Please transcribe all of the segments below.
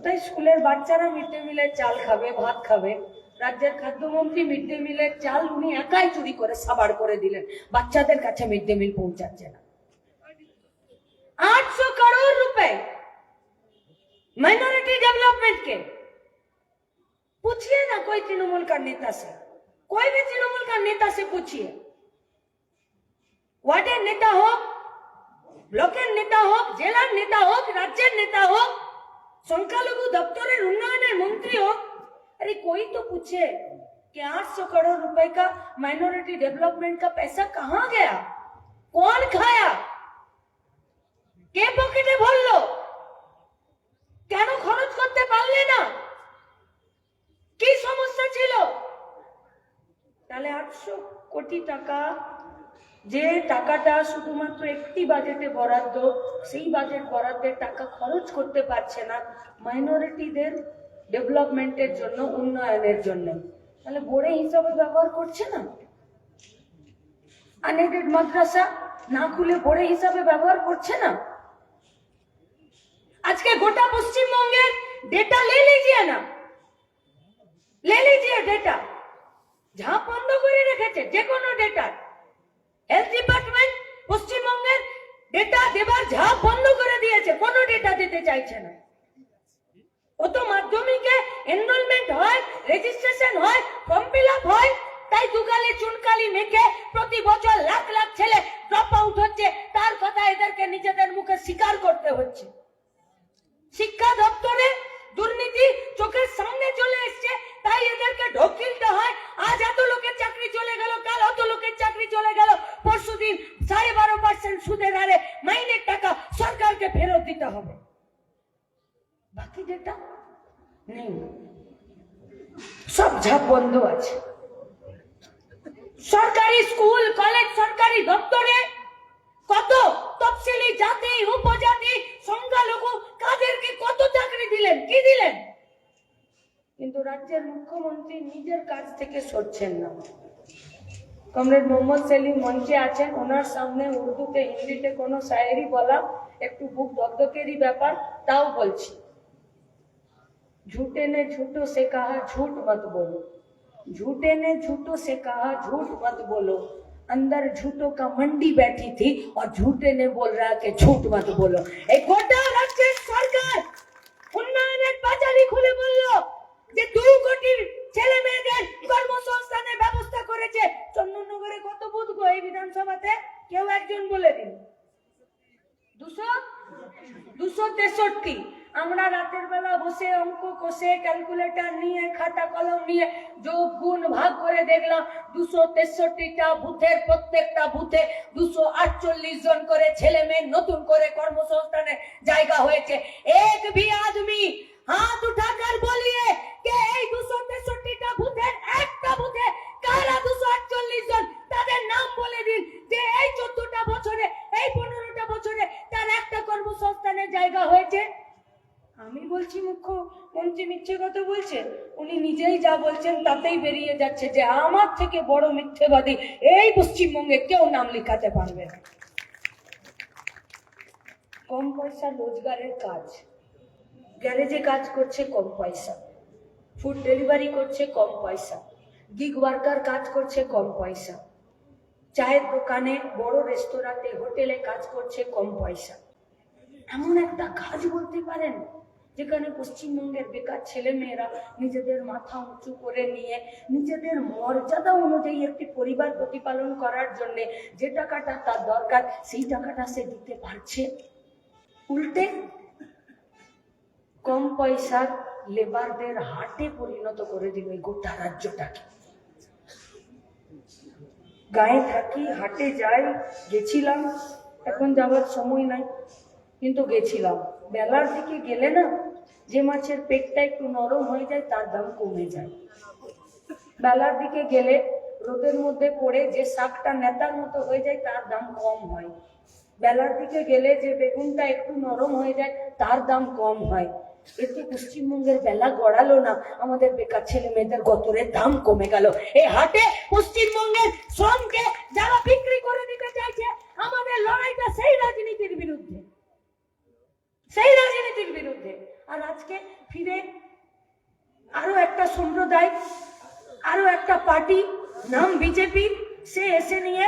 কোথায় স্কুলের বাচ্চারা মিড ডে মিলের চাল খাবে, ভাত খাবে? রাজ্যের খাদ্যমন্ত্রী মিড ডে মিলের চাল উনি একাই চুরি করে সাবাড় করে দিলেন, বাচ্চাদের কাছে মিড ডে মিল পৌঁছাচ্ছে না। 800 करोड़ रुपए माइनॉरिटी डेवलपमेंट के। पूछिए ना कोई तृणमूल का नेता से, कोई भी तृणमूल का नेता से पूछिए, वार्डের नेता হোক, ব্লকের নেতা হোক, জেলার নেতা হোক, রাজ্যের নেতা হোক, সংখ্যালঘু দপ্তরের উন্নয়নের মন্ত্রী হোক, अरे कोई तो पूछे कि 800 करोड़ रुपए का माइनॉरिटी डेवलपमेंट का पैसा कहां गया, कौन खाया, কে পকেটে ভরলো, কেন খরচ করতে পারলে না, কি সমস্যা ছিল? তাহলে 800 কোটি টাকা, যে টাকাটা শুধুমাত্র একটি বাজেটে বরাদ্দ, সেই বাজেট বরাদ্দের টাকা খরচ করতে পারছে না মাইনরিটিদের ডেভেলপমেন্টের জন্য, উন্নয়নের জন্য, তাহলে বোর্ডে হিসাবে ব্যবহার করছে না। আনএডেড মাদ্রাসা না খুলে বোর্ডে হিসাবে ব্যবহার করছে না। আজকে গোটা পশ্চিমবঙ্গের ডেটা ले लीजिए ना, ले लीजिए डेटा, যা বন্ধ করে রেখেছে যে কোনো ডেটা। হেলথ ডিপার্টমেন্ট পশ্চিমবঙ্গের ডেটা দেবার ঝাঁপ বন্ধ করে দিয়েছে, কোনো ডেটা দিতে চাইছে না। ও তো মাধ্যমিকে এনরোলমেন্ট হয়, রেজিস্ট্রেশন হয়, ফর্ম ফিল আপ হয়, তাই দুগালে চুনকালি মেখে প্রতি বছর লাখ লাখ ছেলে ড্রপ আউট হচ্ছে, তার কথা এদেরকে নিজেদের মুখে স্বীকার করতে হচ্ছে। শিক্ষা দপ্তরে দুর্নীতি চোখের সামনে চলে এসছে, তাই এদেরকে ঢোকিলতে হয়। আজ এত লোকের চাকরি চলে গেল, কাল অত লোকের চাকরি চলে গেল, পরশুদিন 12.5% সুদের হারে মাইনের টাকা সরকারকে ফেরত দিতে হবে। বাকি ডেটা নেই, সব ঝাপ বন্ধ আছে। সরকারি স্কুল কলেজ, সরকারি দপ্তরে কত তফসিলি জাতি, উপজাতি, সংখ্যালঘু কাদেরকে কত চাকরি দিলেন, কি দিলেন? কিন্তু রাজ্যের মুখ্যমন্ত্রী নিজের কাজ থেকে সরছেন না। কমরেড মোহাম্মদ সেলিম মঞ্চে আছেন, ওনার সামনে উর্দুতে হিন্দিতে কোনো শায়েরি বলা একটু বুক ধকধকেরই ব্যাপার, তাও বলছি। झूठे ने झूठों से कहा झूठ मत बोलो, झूठे ने झूठों से कहा झूठ मत बोलो, अंदर झूठों का मंडी बैठी थी और झूठे ने बोल रहा कि झूठ मत बोलो। एक गोटा राज्य सरकार উন্নয়নের পাঁচালি খুলে বলল যে 2 কোটি ছেলে মেয়েদের কর্মসংস্থানের ব্যবস্থা করেছে। চন্দননগরে কত বুথ গো এই বিধানসভাতে, কেউ একজন বলে দিন। 263। আমরা রাতের বেলা বসে অঙ্ক কষে ক্যালকুলেটর নিয়ে খাতা কলম নিয়ে যোগ গুণ ভাগ করে দেখলাম 263টা বুথের প্রত্যেকটা বুথে 248 জন করে ছেলে মেয়ে নতুন করে কর্মসংস্থানের জায়গা হয়েছে। এক ভি আদমি হাত উঠাकर বলিয়ে কে এই 263টা বুথের একটা বুথে কারা 248 জন, তাদের নাম বলে দিন যে এই 14টা বছরে, এই 15টা বছরে তার একটা কর্মসংস্থানের জায়গা হয়েছে। আমি বলছি মুখ্যমন্ত্রী মিথ্যে কথা বলছেন, উনি নিজেই যা বলছেন তাতেই বেরিয়ে যাচ্ছে যে আমার থেকে বড় মিথ্যেবাদী এই পশ্চিমবঙ্গে কেউ নাম লিখাতে পারবে না। কম পয়সা রোজগারের কাজ, গ্যারেজে কাজ করছে কম পয়সা, ফুড ডেলিভারি করছে কম পয়সা, গিগ ওয়ার্কার কাজ করছে কম পয়সা, চায়ের দোকানে, বড় রেস্তোরাঁতে, হোটেলে কাজ করছে কম পয়সা। এমন একটা কাজ বলতে পারেন যেখানে পশ্চিমবঙ্গের বেকার ছেলে মেয়েরা নিজেদের মাথা উঁচু করে নিয়ে নিজেদের মর্যাদা অনুযায়ী একটি পরিবার প্রতিপালন করার জন্য যে টাকাটা তার দরকার সেই টাকাটা সে দিতে পারছে। উল্টে কম পয়সার লেবারদের হাটে পরিণত করে দিল এই গোটা রাজ্যটাকে। গায়ে থাকি, হাটে যাই, গেছিলাম, এখন যাওয়ার সময় নাই কিন্তু গেছিলাম। বেলার দিকে গেলে না, যে মাছের পেটটা একটু নরম হয়ে যায় তার দাম কমে যায়। বেলার দিকে গেলে রোদের মধ্যে পড়ে যে শাকটা নেতার মতো হয়ে যায় তার দাম কম হয়। বেলার দিকে গেলে যে বেগুনটা একটু নরম হয়ে যায় তার দাম কম হয়। এতে পশ্চিমবঙ্গের বেলা গড়ালো না, আমাদের বেকার ছেলে মেয়েদের গতরের দাম কমে গেল। এই হাটে পশ্চিমবঙ্গের শ্রমকে যারা বিক্রি করে দিতে চাইছে, আমাদের লড়াইটা সেই রাজনীতির বিরুদ্ধে, সেই রাজনীতির বিরুদ্ধে। আর আজকে ফিরে আরো একটা সম্প্রদায়, আরো একটা পার্টি, নাম বিজেপি, সে এসে নিয়ে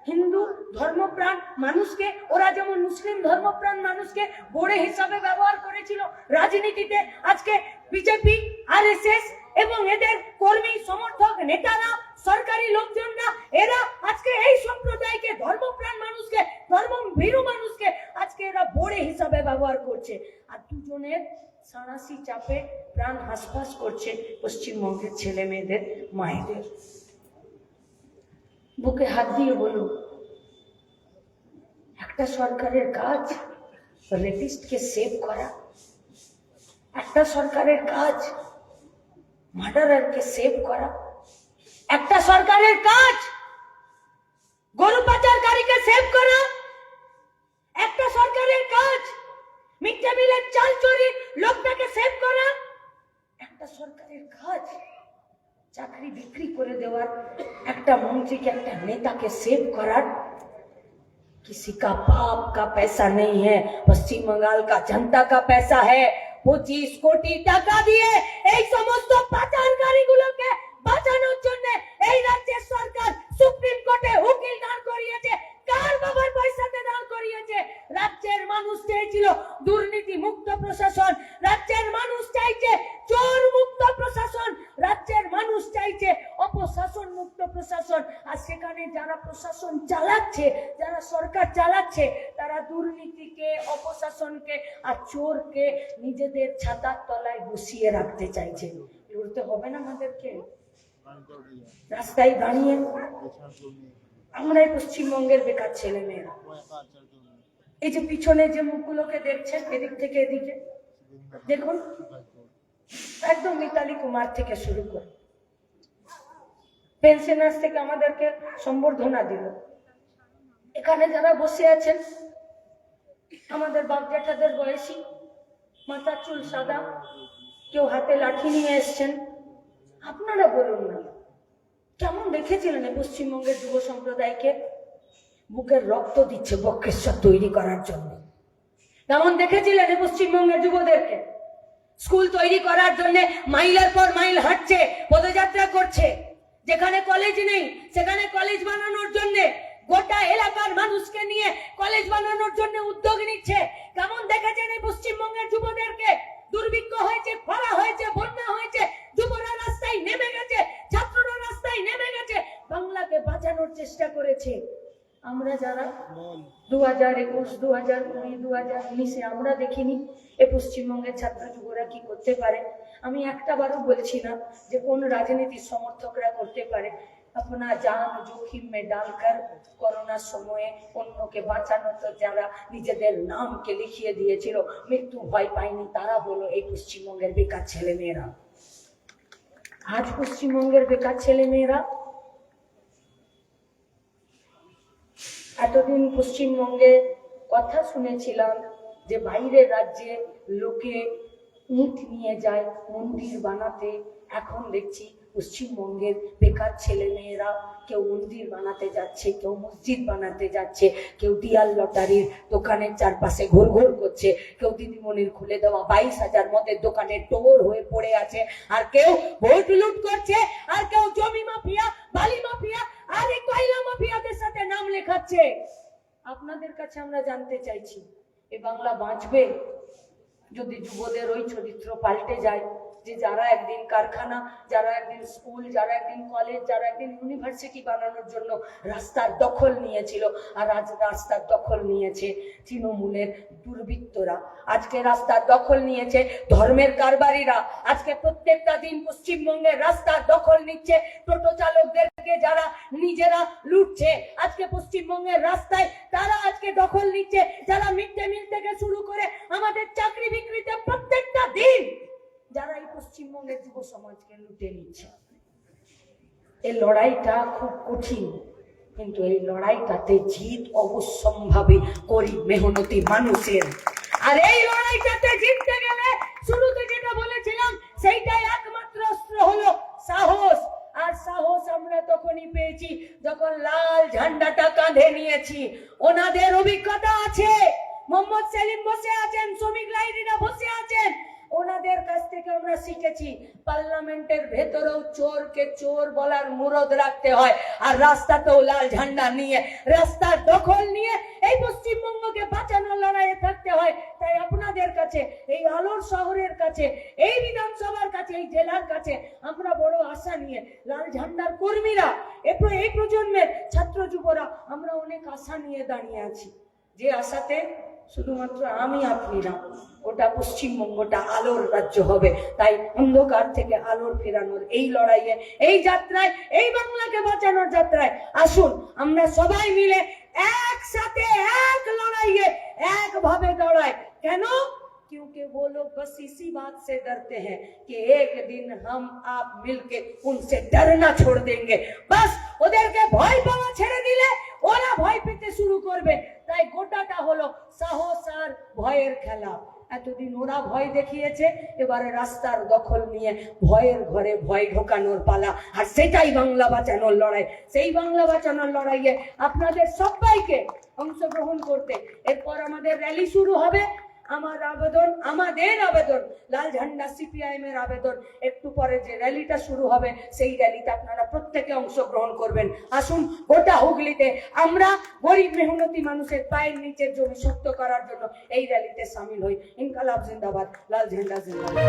হিন্দু ধর্মপ্রাণ মানুষকে, ওরা যেমন মুসলিম ধর্মপ্রাণ মানুষকে বোড়ে হিসাবে ব্যবহার করেছিল রাজনীতিতে, আজকে বিজেপি, আরএসএস এবং এদের কর্মী সমর্থক নেতারা, সরকারি লোকজনরা, এরা আজকে এই সম্প্রদায়কে, ধর্মপ্রাণ মানুষকে, ধর্মভীরু মানুষকে আজকে এরা বোড়ে হিসাবে ব্যবহার করছে। আর দুজনের সাঁড়াশি চাপে প্রাণ হাসফাস করছে পশ্চিমবঙ্গের ছেলে মেয়েদের, মায়েদের। বুকে হাত দিয়ে বলুন, একটা সরকারের কাজ রেপিস্টকে সেভ করা, একটা সরকারের কাজ মার্ডারারকে সেভ করা, একটা সরকারের কাজ গরু পাচারকারীকে সেভ করা, একটা সরকারের কাজ মিড ডে মিলের চাল চুরি লোকটাকে সেভ করা, একটা সরকারের কাজ চাকরি বিক্রি করে দেওয়ার, একটা মন্ত্রীকে, একটা নেতাকে সেভ করার। किसी का बाप का पैसा नहीं है, पश्चिम बंगाल का जनता का पैसा है। 25 কোটি টাকা দিয়ে এই সমস্ত পাচারকারীগুলোকে বাঁচানোর জন্য এই রাজ্যের সরকার সুপ্রিম কোর্টে উকিল দাঁড় করিয়েছে। কার বাবার পয়সাতে দাঁড় করিয়েছে? রাজ্যের মানুষ চেয়েছিল দুর্নীতি মুক্ত প্রশাসন, রাজ্যের মানুষ চাইছে চোর মুক্ত প্রশাসন, রাজ্যের মানুষ চাইছে অপশাসন মুক্ত প্রশাসন। আর সেখানে যারা প্রশাসন চালাচ্ছে, যারা সরকার চালাচ্ছে, তারা দুর্নীতিকে, অপশাসনকে আর চোরকে নিজেদের ছাতার তলায় বসিয়ে রাখতে চাইছে। লড়তে হবে না আমাদেরকে? রাস্তায় দাঁড়িয়ে আমরাই পশ্চিমবঙ্গের বেকার ছেলে মেয়েরা, এই যে পিছনে যে মুখগুলোকে দেখছেন, এদিক থেকে এদিকে দেখুন, একদম মিতালি কুমার থেকে শুরু করে পেনশনার্স থেকে আমাদেরকে সম্বর্ধনা দিল। এখানে যারা বসে আছেন আমাদের বাপ জ্যাঠাদের বয়সী, মাথার চুল সাদা, কেউ হাতে লাঠি নিয়ে এসছেন। আপনারা বলুন না, কেমন দেখেছিলেন পশ্চিমবঙ্গের যুব সম্প্রদায়কে? বুকের রক্ত দিচ্ছে বক্রেশ্বর তৈরি করার জন্য। কেমন দেখেছিলেন পশ্চিমবঙ্গের যুবদেরকে? স্কুল তৈরি করার জন্য মাইলের পর মাইল হাঁটছে, পদযাত্রা করছে। যেখানে কলেজ নেই সেখানে কলেজ বানানোর জন্য গোটা এলাকার মানুষকে নিয়ে কলেজ বানানোর জন্য উদ্যোগ নিচ্ছে। কেমন দেখেছেন এই পশ্চিমবঙ্গের যুবদেরকে? দুর্ভিক্ষ হয়েছে, খরা হয়েছে, বন্যা হয়েছে, যুবরা রাস্তায় নেমে গেছে, ছাত্ররা রাস্তায় নেমে গেছে, বাংলাকে বাঁচানোর চেষ্টা করেছে। আমরা যারা 2021, 2020, 2019 আমরা দেখিনি এ পশ্চিমবঙ্গের ছাত্র যুবরা কি করতে পারে। আমি একটা বারও বলছি না যে কোন রাজনীতির সমর্থকরা করতে পারে। अपना जान जोखिम में डालकर করোনার সময়ে অন্যকে বাঁচানো, তো যারা নিজেদের নামকে লিখিয়ে দিয়েছিল, মৃত্যু ভয় পায়নি, তারা হলো এই পশ্চিমবঙ্গের বেকার ছেলে মেয়েরা। আজ পশ্চিমবঙ্গের বেকার ছেলে মেয়েরা, এতদিন পশ্চিমবঙ্গে কথা শুনেছিলাম যে বাইরের রাজ্যে লোকে ইট নিয়ে যায় মন্দির বানাতে। এখন দেখছি পশ্চিমবঙ্গের বেকার ছেলে মেয়েরা কেউ মন্দির বানাতে যাচ্ছে, কেউ মসজিদ বানাতে যাচ্ছে, কেউ ডিয়াল লটারির দোকানের চারপাশে ঘোর ঘোর করছে, কেউ দিদিমণির খুলে দেওয়া 22,000 মদের দোকানের টোর হয়ে পড়ে আছে, আর কেউ ভোট লুট করছে, আর কেউ জমি মাফিয়া, বালি মাফিয়া আর এই কয়লা মাফিয়াদের সাথে নাম লেখাচ্ছে। আপনাদের কাছে আমরা জানতে চাইছি, এ বাংলা বাঁচবে যদি যুবদের ওই চরিত্র পাল্টে যায়, যে যারা একদিন কারখানা, যারা একদিন স্কুল, যারা একদিন কলেজ, যারা একদিন ইউনিভার্সিটি বানানোর জন্য রাস্তার দখল নিয়েছিল, আর আজ রাস্তার দখল নিয়েছে তৃণমূলের দুর্বৃত্তরা, আজকে রাস্তার দখল নিয়েছে ধর্মের কারবারিরা। আজকে প্রত্যেকটা দিন পশ্চিমবঙ্গের রাস্তার দখল নিচ্ছে টোটো চালকদেরকে যারা নিজেরা লুটছে। আজকে পশ্চিমবঙ্গের রাস্তায় তারা আজকে দখল নিচ্ছে, যারা মিড ডে মিল থেকে শুরু করে আমাদের চাকরি বিক্রিতে প্রত্যেকটা দিন যারা এই পশ্চিমবঙ্গের যুব সমাজকে লুটে নিচ্ছে। এই লড়াইটা খুব কঠিন, কিন্তু এই লড়াইটাতে জিত অবশ্যম্ভাবী গরিব মেহনতি মানুষের। আর এই লড়াইটাতে জিততে গেলে শুরুতে যেটা বলেছিলাম, সেইটাই একমাত্র অস্ত্র হলো সাহস। আর সাহস আমরা তখনই পেয়েছি যখন লাল ঝান্ডাটা কাঁধে নিয়েছি। ওনাদের অভিজ্ঞতা আছে, মোহাম্মদ সেলিম বসে আছেন, শ্রমিক লাইরিরা বসে আছেন, আমরা শিখেছি পার্লামেন্টের ভেতরেও চোরকে চোর বলার মুরদ রাখতে হয়, আর রাস্তাতেও লাল ঝান্ডা নিয়ে রাস্তার দখল নিয়ে এই পশ্চিমবঙ্গকে বাঁচানোর লড়াইয়ে থাকতে হয়। তাই আপনাদের কাছে, এই আলোর শহরের কাছে, এই বিধানসভার কাছে, এই জেলার কাছে আমরা বড় আশা নিয়ে, লাল ঝান্ডার কর্মীরা, এই প্রজন্মের ছাত্র যুবরা আমরা অনেক আশা নিয়ে দাঁড়িয়ে আছি, যে আশাতে শুধুমাত্র আমি আপনি না, ওটা পশ্চিমবঙ্গটা আলোর রাজ্য হবে। তাই অন্ধকার থেকে আলোর ফেরানোর এই লড়াইয়ে, এই যাত্রায়, এই বাংলাকে বাঁচানোর যাত্রায় আসুন আমরা সবাই মিলে একসাথে এক লড়াইয়ে একভাবে দৌড়াই। কেন? क्योंकि वो लोग बस इसी बात से डरते हैं कि एक दिन हम आप मिलके उनसे डरना छोड़ देंगे। बस ওদেরকে ভয় পাওয়া ছেড়ে দিলে ওরা ভয় পেতে শুরু করবে। তাই গোটাটা হলো সাহস আর ভয়ের খেলা। এতদিন ওরা ভয় দেখিয়েছে, এবারে রাস্তার দখল নিয়ে ভয়ের ঘরে ভয় ঢোকানোর পালা। আর সেটাই বাংলা বাঁচানোর লড়াই। সেই বাংলা বাঁচানোর লড়াইয়ে আপনাদের সবাইকে অংশগ্রহণ করতে, এরপর আমাদের র্যালি শুরু হবে। আমাদের আবেদন, লাল ঝান্ডা সিপিআইএম এর আবেদন, একটু পরে যে র্যালিটা শুরু হবে সেই র্যালিতে আপনারা প্রত্যেকে অংশগ্রহণ করবেন। আসুন গোটা হুগলিতে আমরা গরিব মেহনতি মানুষের পায়ের নিচের জমি শক্ত করার জন্য এই র্যালিতে সামিল হই। ইনকালাব জিন্দাবাদ, লাল ঝান্ডা জিন্দাবাদ।